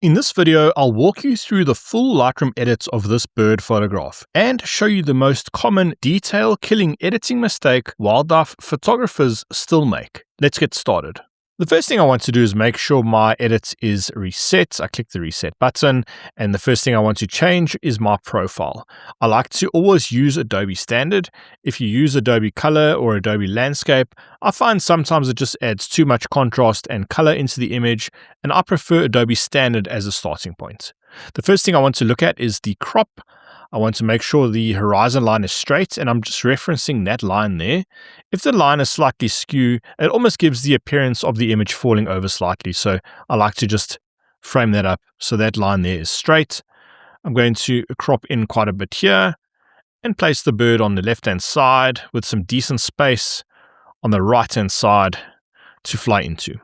In this video, I'll walk you through the full Lightroom edits of this bird photograph and show you the most common detail-killing editing mistake wildlife photographers still make. Let's get started. The first thing I want to do is make sure my edit is reset. I click the reset button, and the first thing I want to change is my profile. I like to always use Adobe Standard. If you use Adobe Color or Adobe Landscape, I find sometimes it just adds too much contrast and color into the image, and I prefer Adobe Standard as a starting point. The first thing I want to look at is the crop. I want to make sure the horizon line is straight, and I'm just referencing that line there. If the line is slightly skew, it almost gives the appearance of the image falling over slightly, so I like to just frame that up so that line there is straight. I'm going to crop in quite a bit here and place the bird on the left-hand side with some decent space on the right-hand side to fly into.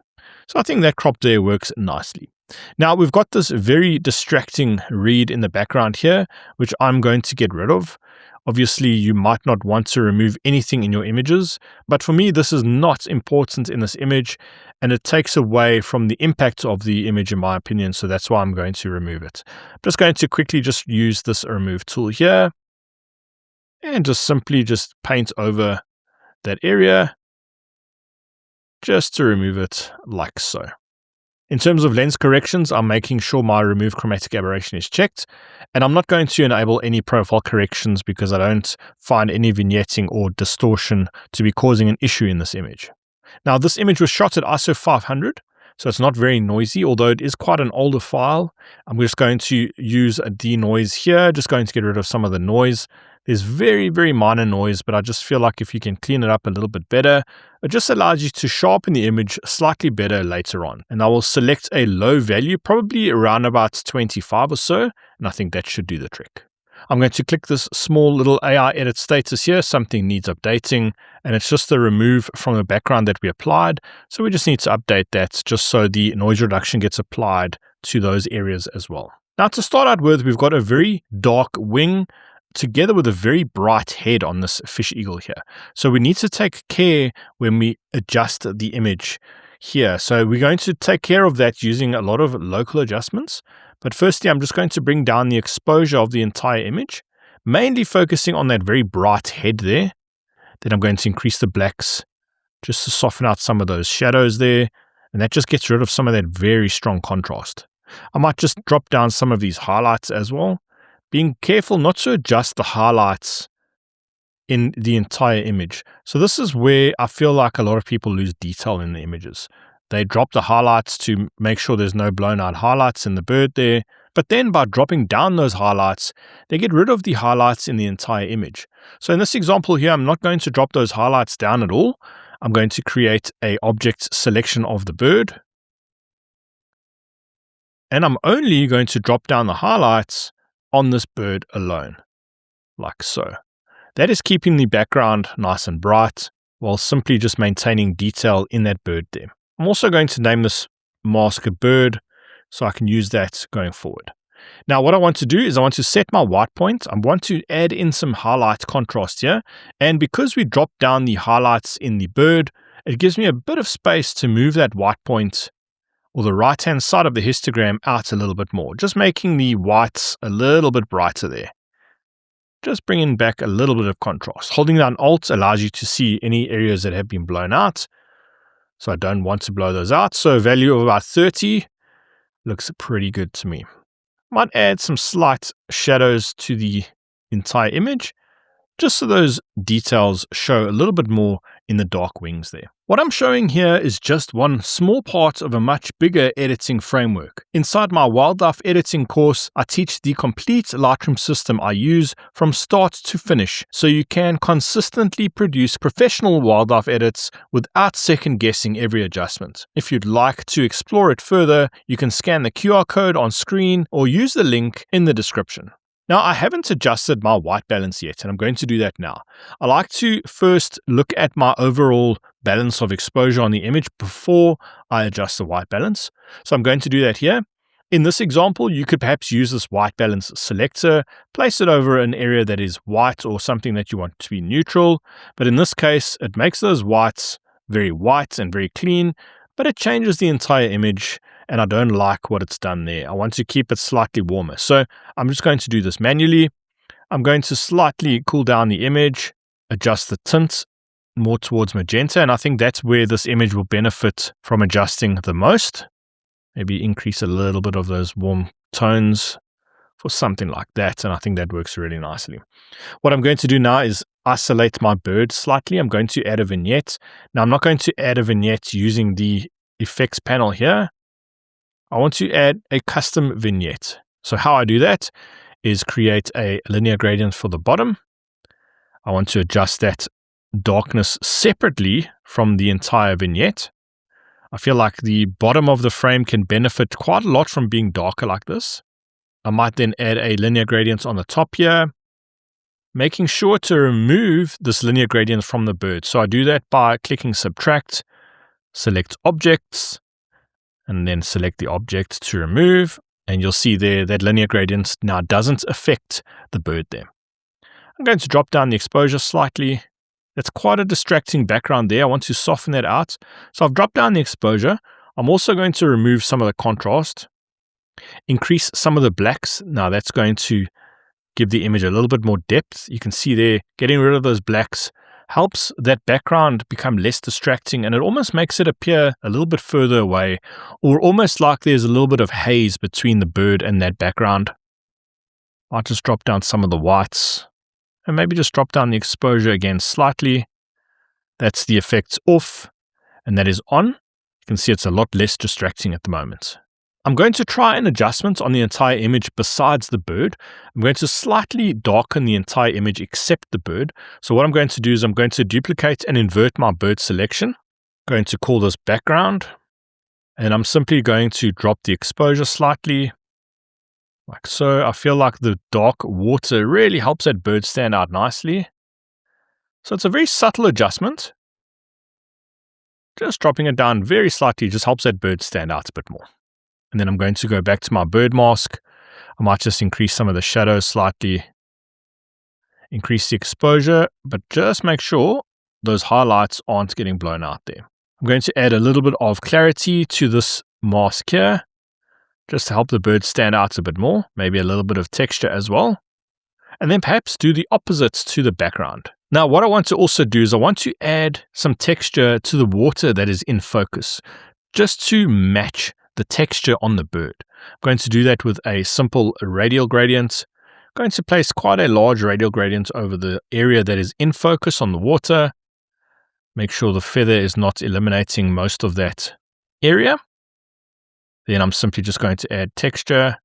So I think that crop there works nicely. Now we've got this very distracting reed in the background here, which I'm going to get rid of. Obviously, you might not want to remove anything in your images, but for me, this is not important in this image, and it takes away from the impact of the image, in my opinion, so that's why I'm going to remove it. I'm just going to quickly just use this remove tool here, and just simply paint over that area, just to remove it like so. In terms of lens corrections, I'm making sure my remove chromatic aberration is checked, and I'm not going to enable any profile corrections because I don't find any vignetting or distortion to be causing an issue in this image. Now, this image was shot at ISO 500, so it's not very noisy, although it is quite an older file. I'm just going to use a denoise here, just going to get rid of some of the noise. There's very, very minor noise, but I just feel like if you can clean it up a little bit better, it just allows you to sharpen the image slightly better later on. And I will select a low value, probably around about 25 or so, and I think that should do the trick. I'm going to click this small little AI edit status here. Something needs updating, and it's just the remove from the background that we applied. So we just need to update that just so the noise reduction gets applied to those areas as well. Now, to start out with, we've got a very dark wing together with a very bright head on this fish eagle here. So we need to take care when we adjust the image here. So we're going to take care of that using a lot of local adjustments. But firstly, I'm just going to bring down the exposure of the entire image, mainly focusing on that very bright head there. Then I'm going to increase the blacks just to soften out some of those shadows there. And that just gets rid of some of that very strong contrast. I might just drop down some of these highlights as well, being careful not to adjust the highlights in the entire image. So this is where I feel like a lot of people lose detail in the images. They drop the highlights to make sure there's no blown out highlights in the bird there. But then by dropping down those highlights, they get rid of the highlights in the entire image. So in this example here, I'm not going to drop those highlights down at all. I'm going to create an object selection of the bird. And I'm only going to drop down the highlights on this bird alone, like so. That is keeping the background nice and bright, while simply just maintaining detail in that bird there. I'm also going to name this mask a bird, so I can use that going forward. Now, what I want to do is I want to set my white point. I want to add in some highlight contrast here, and because we dropped down the highlights in the bird, it gives me a bit of space to move that white point or the right-hand side of the histogram out a little bit more, just making the whites a little bit brighter there. Just bringing back a little bit of contrast. Holding down Alt allows you to see any areas that have been blown out. So I don't want to blow those out. So a value of about 30 looks pretty good to me. Might add some slight shadows to the entire image, just so those details show a little bit more in the dark wings there. What I'm showing here is just one small part of a much bigger editing framework. Inside my wildlife editing course, I teach the complete Lightroom system I use from start to finish, so you can consistently produce professional wildlife edits without second guessing every adjustment. If you'd like to explore it further, you can scan the QR code on screen or use the link in the description. Now, I haven't adjusted my white balance yet, and I'm going to do that now. I like to first look at my overall balance of exposure on the image before I adjust the white balance. So I'm going to do that here. In this example, you could perhaps use this white balance selector, place it over an area that is white or something that you want to be neutral. But in this case, it makes those whites very white and very clean, but it changes the entire image and I don't like what it's done there. I want to keep it slightly warmer. So I'm just going to do this manually. I'm going to slightly cool down the image, adjust the tint more towards magenta, and I think that's where this image will benefit from adjusting the most. Maybe increase a little bit of those warm tones for something like that, and I think that works really nicely. What I'm going to do now is isolate my bird slightly. I'm going to add a vignette. Now, I'm not going to add a vignette using the effects panel here. I want to add a custom vignette. So how I do that is create a linear gradient for the bottom. I want to adjust that darkness separately from the entire vignette. I feel like the bottom of the frame can benefit quite a lot from being darker like this. I might then add a linear gradient on the top here, making sure to remove this linear gradient from the bird. So I do that by clicking subtract, select objects, and then select the object to remove. And you'll see there that linear gradient now doesn't affect the bird there. I'm going to drop down the exposure slightly. That's quite a distracting background there. I want to soften that out. So I've dropped down the exposure. I'm also going to remove some of the contrast, increase some of the blacks. Now that's going to give the image a little bit more depth. You can see there, getting rid of those blacks helps that background become less distracting, and it almost makes it appear a little bit further away, or almost like there's a little bit of haze between the bird and that background. I'll just drop down some of the whites, and maybe just drop down the exposure again slightly. That's the effects off, and that is on. You can see it's a lot less distracting at the moment. I'm going to try an adjustment on the entire image besides the bird. I'm going to slightly darken the entire image except the bird. So what I'm going to do is I'm going to duplicate and invert my bird selection. I'm going to call this background, and I'm simply going to drop the exposure slightly, like so. I feel like the dark water really helps that bird stand out nicely. So it's a very subtle adjustment. Just dropping it down very slightly just helps that bird stand out a bit more. And then I'm going to go back to my bird mask. I might just increase some of the shadows slightly, increase the exposure, but just make sure those highlights aren't getting blown out there. I'm going to add a little bit of clarity to this mask here, just to help the bird stand out a bit more, maybe a little bit of texture as well. And then perhaps do the opposite to the background. Now, what I want to also do is I want to add some texture to the water that is in focus, just to match the texture on the bird. I'm going to do that with a simple radial gradient. I'm going to place quite a large radial gradient over the area that is in focus on the water. Make sure the feather is not eliminating most of that area. Then I'm simply just going to add texture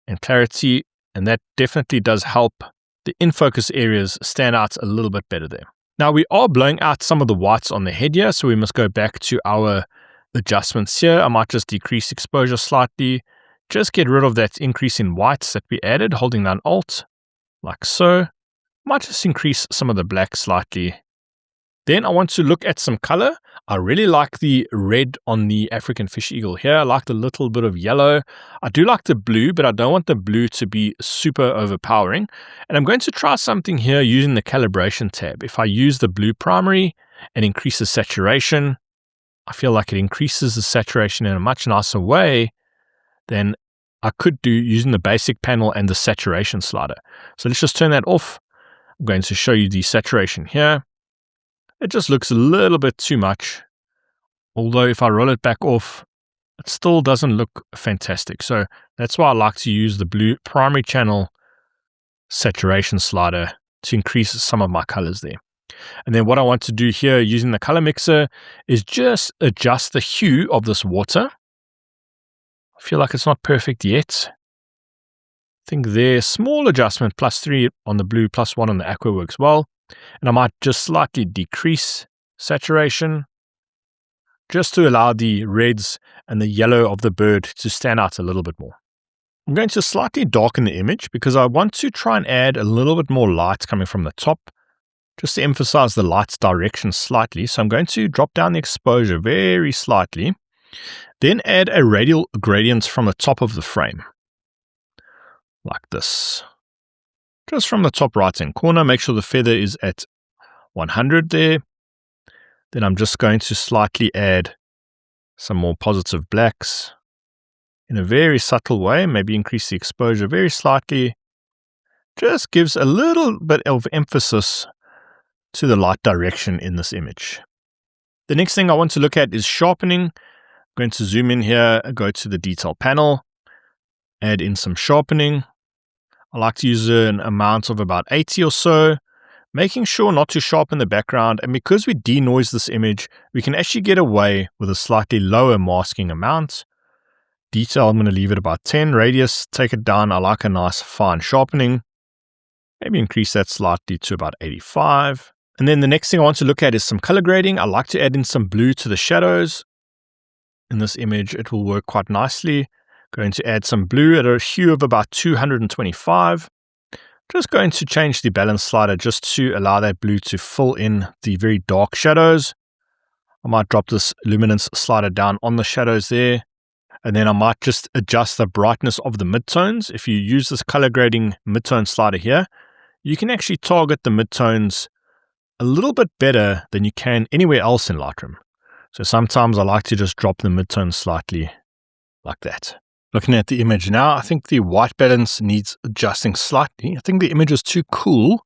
and clarity, and that definitely does help the in-focus areas stand out a little bit better there. Now we are blowing out some of the whites on the head here, so we must go back to our adjustments here. I might just decrease exposure slightly, just get rid of that increase in whites that we added, holding down Alt, like so. Might just increase some of the black slightly. Then I want to look at some color. I really like the red on the African fish eagle here. I like the little bit of yellow. I do like the blue, but I don't want the blue to be super overpowering. And I'm going to try something here using the calibration tab. If I use the blue primary and increase the saturation, I feel like it increases the saturation in a much nicer way than I could do using the basic panel and the saturation slider. So let's just turn that off. I'm going to show you the saturation here. It just looks a little bit too much. Although if I roll it back off, it still doesn't look fantastic. So that's why I like to use the blue primary channel saturation slider to increase some of my colors there. And then what I want to do here using the color mixer is just adjust the hue of this water. I feel like it's not perfect yet. I think there's small adjustment, +3 on the blue, +1 on the aqua works well. And I might just slightly decrease saturation just to allow the reds and the yellow of the bird to stand out a little bit more. I'm going to slightly darken the image because I want to try and add a little bit more light coming from the top, just to emphasize the light's direction slightly. So I'm going to drop down the exposure very slightly, then add a radial gradient from the top of the frame, like this. Just from the top right-hand corner, make sure the feather is at 100 there. Then I'm just going to slightly add Some more positive blacks in a very subtle way. Maybe increase the exposure very slightly. Just gives a little bit of emphasis to the light direction in this image. The next thing I want to look at is sharpening. I'm going to zoom in here, go to the detail panel, add in some sharpening. I like to use an amount of about 80 or so, making sure not to sharpen the background. And because we denoise this image, we can actually get away with a slightly lower masking amount. Detail, I'm going to leave it about 10. Radius, take it down. I like a nice fine sharpening. Maybe increase that slightly to about 85. And then the next thing I want to look at is some color grading. I like to add in some blue to the shadows. In this image, it will work quite nicely. Going to add some blue at a hue of about 225. Just going to change the balance slider just to allow that blue to fill in the very dark shadows. I might drop this luminance slider down on the shadows there. And then I might just adjust the brightness of the midtones. If you use this color grading midtone slider here, you can actually target the midtones a little bit better than you can anywhere else in Lightroom. So sometimes I like to just drop the midtones slightly like that. Looking at the image now, I think the white balance needs adjusting slightly. I think the image is too cool.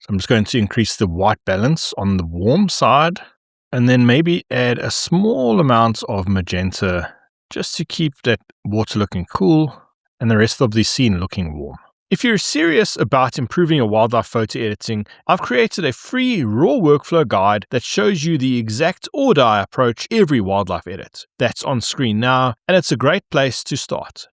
So I'm just going to increase the white balance on the warm side and then maybe add a small amount of magenta just to keep that water looking cool and the rest of the scene looking warm. If you're serious about improving your wildlife photo editing, I've created a free raw workflow guide that shows you the exact order I approach every wildlife edit. That's on screen now, and it's a great place to start.